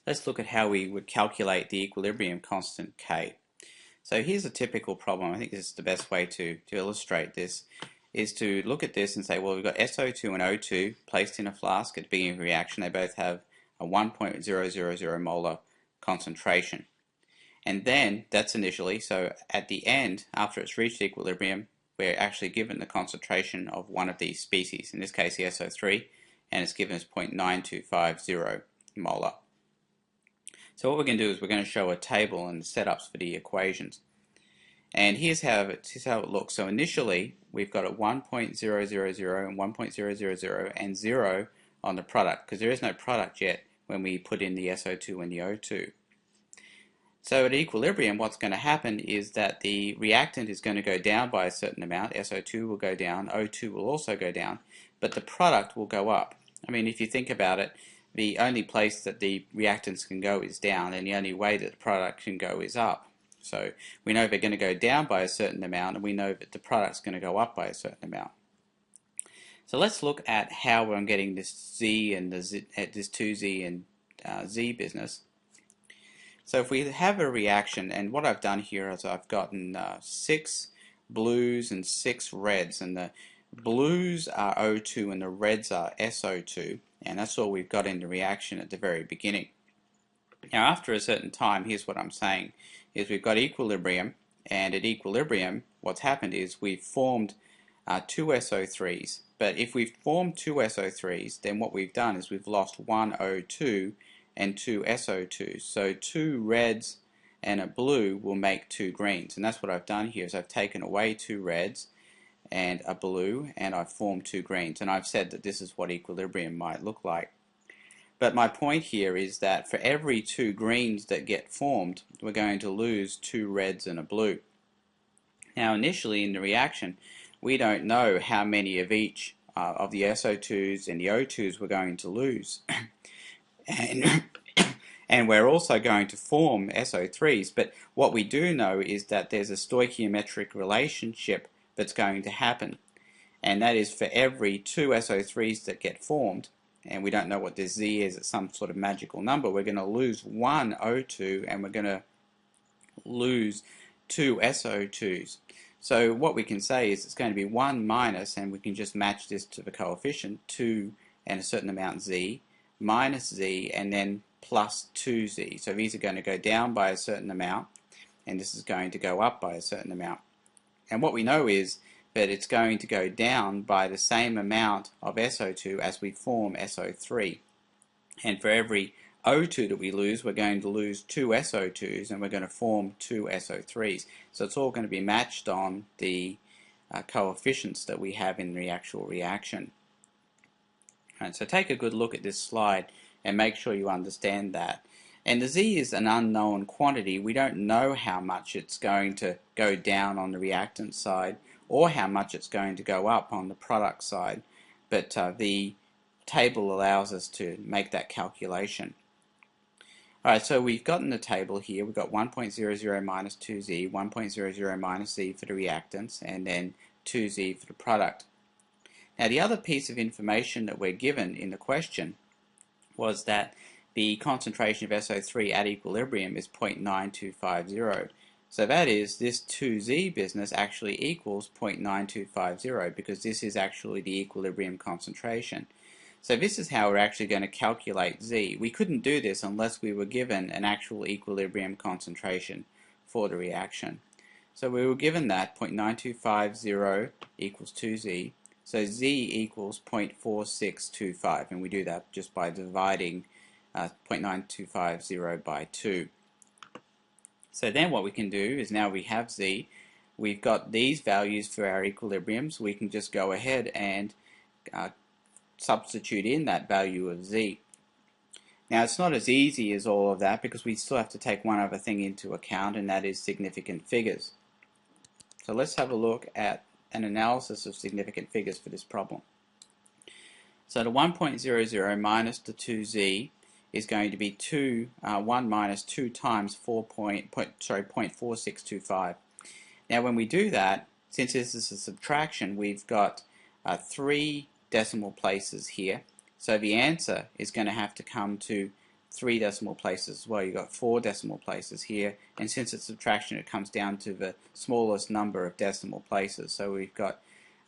Let's look at how we would calculate the equilibrium constant K. So here's a typical problem. I think this is the best way to illustrate this, is to look at this and say, well, we've got SO2 and O2 placed in a flask at the beginning of a reaction. They both have a 1.000 molar concentration. And then, that's initially, so at the end, after it's reached equilibrium, we're actually given the concentration of one of these species, in this case the SO3, and it's given as 0.9250 molar. So what we're going to do is we're going to show a table and the setups for the equations. And here's how it looks. So initially we've got a 1.000 and 1.000 and 0 on the product, because there is no product yet when we put in the SO2 and the O2. So at equilibrium, what's going to happen is that the reactant is going to go down by a certain amount. SO2 will go down, O2 will also go down, but the product will go up. I mean, if you think about it, the only place that the reactants can go is down, and the only way that the product can go is up. So we know they're going to go down by a certain amount, and we know that the product's going to go up by a certain amount. So let's look at how I'm getting this Z and this 2Z and Z business. So if we have a reaction, and what I've done here is I've gotten 6 blues and 6 reds, and the blues are O2 and the reds are SO2, and that's all we've got in the reaction at the very beginning. Now after a certain time, here's what I'm saying, is we've got equilibrium, and at equilibrium what's happened is we've formed 2 SO3s, but if we've formed 2 SO3s, then what we've done is we've lost 1 O2 and 2 SO2s. So 2 reds and a blue will make 2 greens, and that's what I've done here, is I've taken away 2 reds and a blue, and I've formed 2 greens, and I've said that this is what equilibrium might look like. But my point here is that for every 2 greens that get formed, we're going to lose 2 reds and a blue. Now initially in the reaction, we don't know how many of each of the SO2s and the O2s we're going to lose. And we're also going to form SO3s, but what we do know is that there's a stoichiometric relationship that's going to happen, and that is for every 2 SO3s that get formed, and we don't know what this Z is, it's some sort of magical number, we're going to lose 1 O2 and we're going to lose 2 SO2s. So what we can say is it's going to be 1 minus, and we can just match this to the coefficient, 2 and a certain amount Z, minus Z, and then plus 2Z. So these are going to go down by a certain amount, and this is going to go up by a certain amount. And what we know is that it's going to go down by the same amount of SO2 as we form SO3. And for every O2 that we lose, we're going to lose 2 SO2s, and we're going to form 2 SO3s. So it's all going to be matched on the coefficients that we have in the actual reaction. Right, so take a good look at this slide and make sure you understand that. And the Z is an unknown quantity. We don't know how much it's going to go down on the reactant side or how much it's going to go up on the product side, but the table allows us to make that calculation. Alright, so we've gotten the table here. We've got 1.00 minus 2Z, 1.00 minus Z for the reactants, and then 2Z for the product. Now the other piece of information that we're given in the question was that the concentration of SO3 at equilibrium is 0.9250. So that is, this 2Z business actually equals 0.9250, because this is actually the equilibrium concentration. So this is how we're actually going to calculate Z. We couldn't do this unless we were given an actual equilibrium concentration for the reaction. So we were given that 0.9250 equals 2Z. So Z equals 0.4625, and we do that just by dividing 0.9250 by 2. So then what we can do is, now we have Z, we've got these values for our equilibrium, so we can just go ahead and substitute in that value of Z. Now it's not as easy as all of that, because we still have to take one other thing into account, and that is significant figures. So let's have a look at an analysis of significant figures for this problem. So the 1.00 minus the 2Z is going to be 1 minus 2 times 0.4625. Now when we do that, since this is a subtraction, we've got 3 decimal places here. So the answer is going to have to come to 3 decimal places as well. You've got 4 decimal places here, and since it's subtraction, it comes down to the smallest number of decimal places. So we've got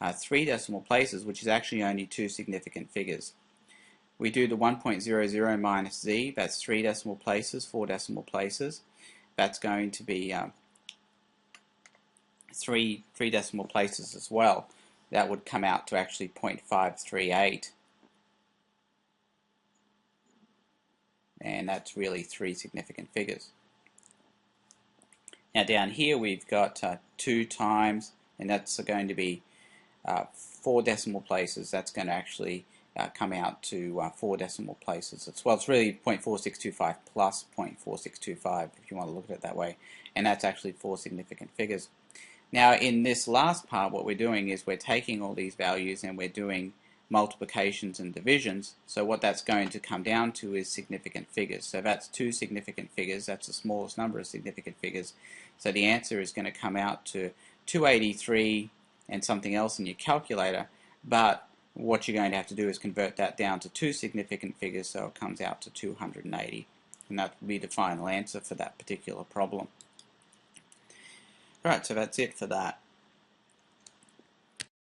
3 decimal places, which is actually only 2 significant figures. We do the 1.00 minus z, that's 3 decimal places, 4 decimal places. That's going to be three decimal places as well. That would come out to actually 0.538. And that's really 3 significant figures. Now down here we've got 2 times, and that's going to be 4 decimal places. That's going to actually come out to 4 decimal places. Well, it's really 0.4625 plus 0.4625 if you want to look at it that way, and that's actually 4 significant figures. Now in this last part, what we're doing is we're taking all these values and we're doing multiplications and divisions. So what that's going to come down to is significant figures. So that's 2 significant figures. That's the smallest number of significant figures. So the answer is going to come out to 283 and something else in your calculator, but what you're going to have to do is convert that down to 2 significant figures, so it comes out to 280, and that will be the final answer for that particular problem. Right, so that's it for that.